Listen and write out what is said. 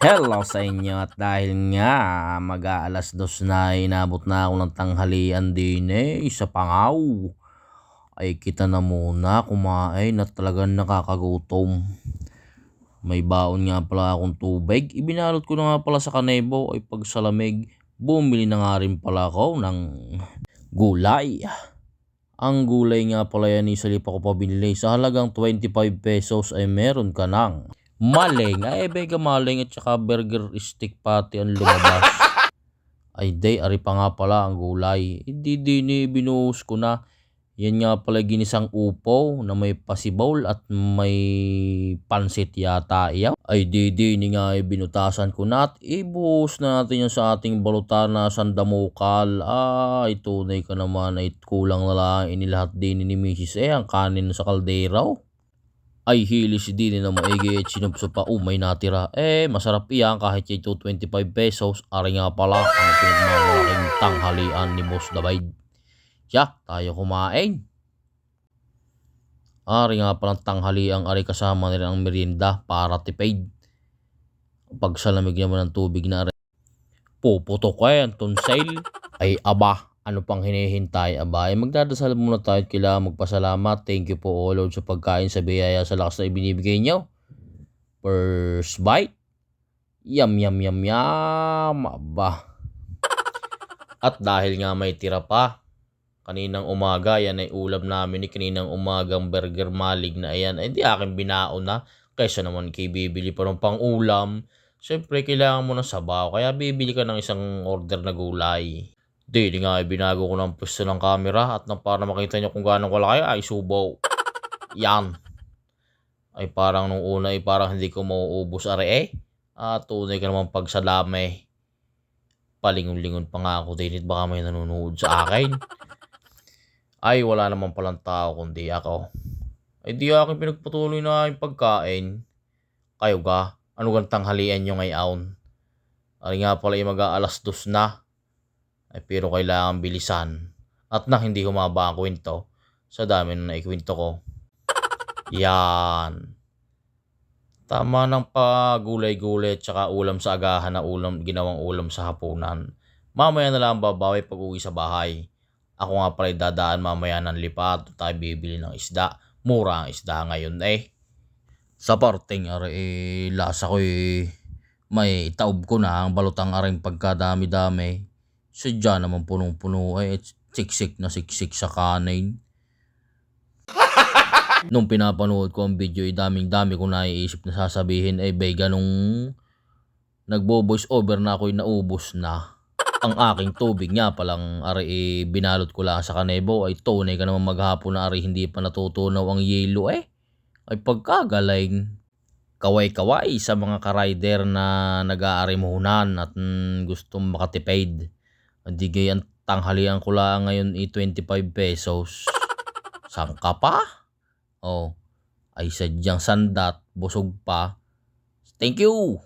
Hello sa inyo at dahil nga mag-aalas 2 na inabot na ako ng tanghalian din sa Pangaw ay kita na muna kumain at talagang nakakagutom. May baon nga pala akong tubig, ibinalot ko na nga pala sa kanebo ay pagsalamig bumili na nga rin pala ako ng gulay. Ang gulay nga pala yan isa pa ko pa binili sa halagang 25 pesos ay meron ka ng maling, ay bega maling at saka burger stick pati ang lumabas. Ay day, ari pa nga pala ang gulay. Hindi din binuhos ko na. Yan nga pala ginisang upo na may pasibawl at may pansit yata iyaw. Ay di nga binutasan ko na at ibuhos na natin yan sa ating balutan na sandamukal. Ay tunay ka naman ay kulang na lang inilahat din ni Mrs. Ang kanin sa kaldero. Ay hilis din na maigi at sinupso pa may natira. Masarap iyan kahit ito 25 pesos. Ari nga pala ang pinagmamalaking tanghalian ni Boss Dabaid. Tayo kumain. Ari nga palang tanghaliang ari kasama nila ang merienda para tipid. Pagsalamig naman ng tubig na ari. Puputok ang tonsil. Ay aba. Ano pang hinihintay? Aba, ay magdadasal muna tayo at kailangan magpasalamat. Thank you po, O Lord, sa pagkain, sa biyaya, sa lakas na ibinibigay nyo. First bite. Yum, yum, yum, yum. Aba. At dahil nga may tira pa, kaninang umaga, yan ay ulam namin ni kaninang umagang burger malig na ayan. Ay di akin binaon na. Kaysa naman kay bibili pa ng pang ulam. Siyempre, kailangan mo ng sabaw. Kaya bibili ka ng isang order na gulay. Di nga binago ko ng pwesto ng camera at para makita nyo kung gaano kalaki ay subaw. Yan. Ay parang nung una ay parang hindi ko mauubos are At tunay ka naman pagsalame. Palingon-lingon pa nga ako din baka may nanonood sa akin. Ay wala naman palang tao kundi ako. Ay di aking pinagpatuloy na yung pagkain. Kayo ga? Ano gang tanghalian nyo ngayon? Ay nga pala yung mag-aalas 2 na. Ay pero kailangan bilisan at na hindi humaba ang kwento sa dami na naikwento ko. Yan. Tama ng pagulay-gulay at saka ulam sa agahan na ginawang ulam sa hapunan. Mamaya na lang babawi pag uwi sa bahay. Ako nga pala dadaan mamaya ng lipat at tayo bibili ng isda. Mura ang isda ngayon Sa parting lasa ko may taob ko na ang balotang aring pagkadami-dami. Sadya naman punong-puno siksik na siksik sa kanin. Nung pinapanood ko ang video daming-dami ko naiisip na sasabihin bega nung nagbo-voice over na ako'y naubos na. Ang aking tubig nga palang ari binalot ko lang sa kanebo ay tunay ka naman maghapon na ari hindi pa natutunaw ang yelo Ay pagkagaling. Kaway-kaway sa mga ka-rider na nag-aarimunan at gustong makatipid. Hindi gayan tanghalian ko lang ngayon 25 pesos. Saan ka pa? Ay sadyang sandat, busog pa. Thank you!